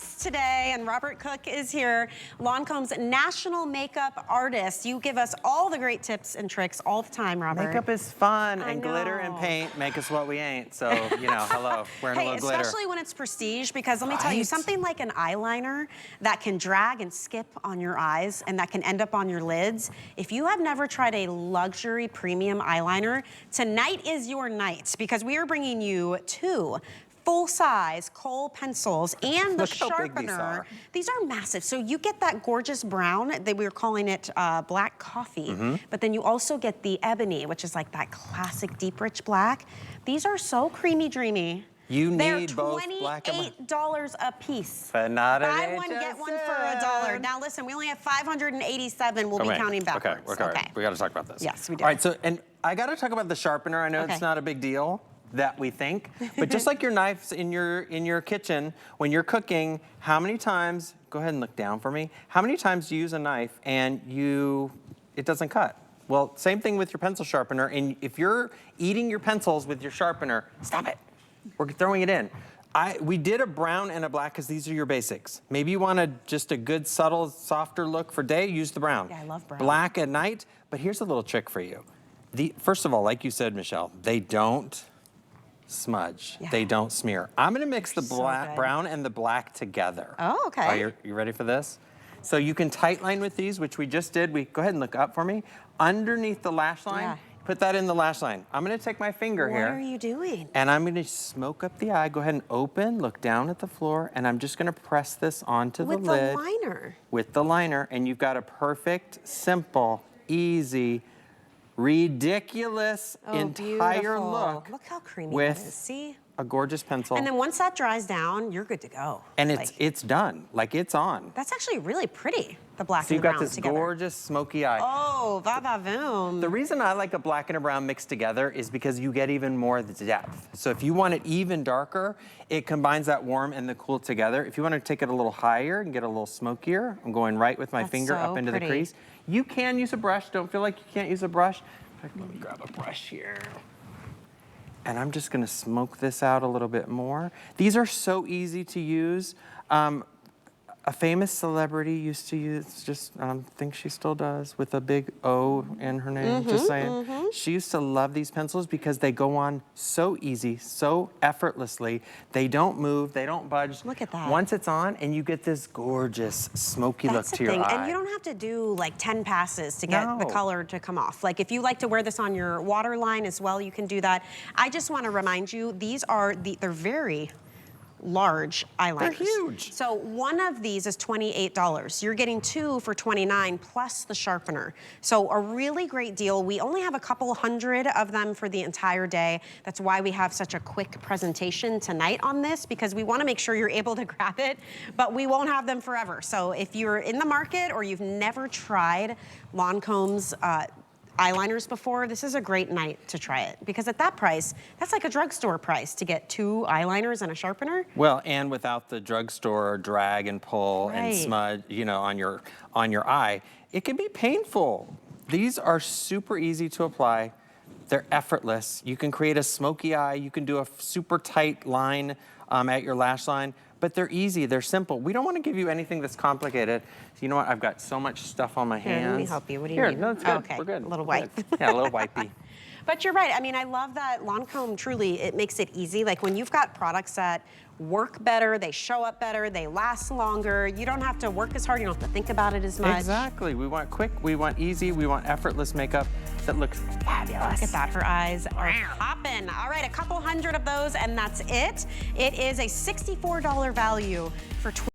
tips today, and Robert Cook is here, Lancome's national makeup artist. You give us all the great tips and tricks all the time, Robert. Makeup is fun, I and glitter and know. paint make us what we ain't. So, you know, hello, wearing a Hey, little glitter. especially when it's prestige, because let me tell you, something like an eyeliner that can drag and skip on your eyes and that can end up on your lids. If you have never tried a luxury premium eyeliner, tonight is your night, because we are bringing you two full-size Khol pencils and the Look how big sharpener. these These are massive. So you get that gorgeous brown, we were calling it black coffee, but then you also get the ebony, which is like that classic deep rich black. These are so creamy dreamy. You They're need both black and $28 a piece. But not Buy one, get one for $1. Now listen, we only have 587. We'll be counting backwards. Okay. We got to talk about this. Yes, we do. All right, so, and I got to talk about the sharpener. I know it's not a big deal that we think, but just like your knives in your kitchen, when you're cooking, how many times, go ahead and look down for me, how many times do you use a knife and it doesn't cut? Well, same thing with your pencil sharpener, and if you're eating your pencils with your sharpener, stop it. We're throwing it in. We did a brown and a black because these are your basics. Maybe you want just a good, subtle, softer look for day, use the brown. Yeah, I love brown. Black at night, but here's a little trick for you. First of all, like you said, Michelle, they don't smudge. Yeah. They don't smear. I'm gonna mix the brown and the black together. Oh, okay. Are you ready for this? So you can tight line with these, which we just did. Go ahead and look up for me. Underneath the lash line, put that in the lash line. I'm gonna take my finger here. What are you doing? And I'm gonna smoke up the eye. Go ahead and open, look down at the floor, and I'm just gonna press this onto the lid. With the liner. With the liner, and you've got a perfect, simple, easy, ridiculous entire look. Look how creamy that is. See? A gorgeous pencil. And then once that dries down, you're good to go. And it's done. Like, it's on. That's actually really pretty, the black so and the brown together. So you've got this gorgeous smoky eye. Oh, va-va-voom. The reason I like a black and a brown mixed together is because you get even more of the depth. So if you want it even darker, it combines that warm and the cool together. If you want to take it a little higher and get a little smokier, I'm going right with my finger up into the crease. You can use a brush. Don't feel like you can't use a brush. Let me grab a brush here. And I'm just gonna smoke this out a little bit more. These are so easy to use. A famous celebrity used to use, I think she still does, with a big O in her name, just saying. She used to love these pencils because they go on so easy, so effortlessly. They don't move, they don't budge. Look at that. Once it's on, and you get this gorgeous smoky look to your eye. And you don't have to do like 10 passes to get the color to come off. Like if you like to wear this on your waterline as well, you can do that. I just want to remind you, these are, they're very large eyeliners. They're huge. So one of these is $28. You're getting two for $29 plus the sharpener. So a really great deal. We only have a couple hundred of them for the entire day. That's why we have such a quick presentation tonight on this, because we want to make sure you're able to grab it, but we won't have them forever. So if you're in the market or you've never tried Lancome's eyeliners before, this is a great night to try it, because at that price, that's like a drugstore price to get two eyeliners and a sharpener. Well, and without the drugstore drag and pull and smudge, you know, on your eye, it can be painful. These are super easy to apply. They're effortless. You can create a smoky eye. You can do a super tight line at your lash line. But they're easy, they're simple. We don't want to give you anything that's complicated. So you know what, I've got so much stuff on my hands. Let me help you, what do you need? No, it's good, Okay. We're good. A little wipe. Yeah, a little wipey. But you're right, I mean, I love that Lancome truly, it makes it easy. Like when you've got products that work better, they show up better, they last longer, you don't have to work as hard, you don't have to think about it as much. Exactly, we want quick, we want easy, we want effortless makeup that looks fabulous. Look at that, her eyes are popping. All right, a couple hundred of those and that's it. It is a $64 value for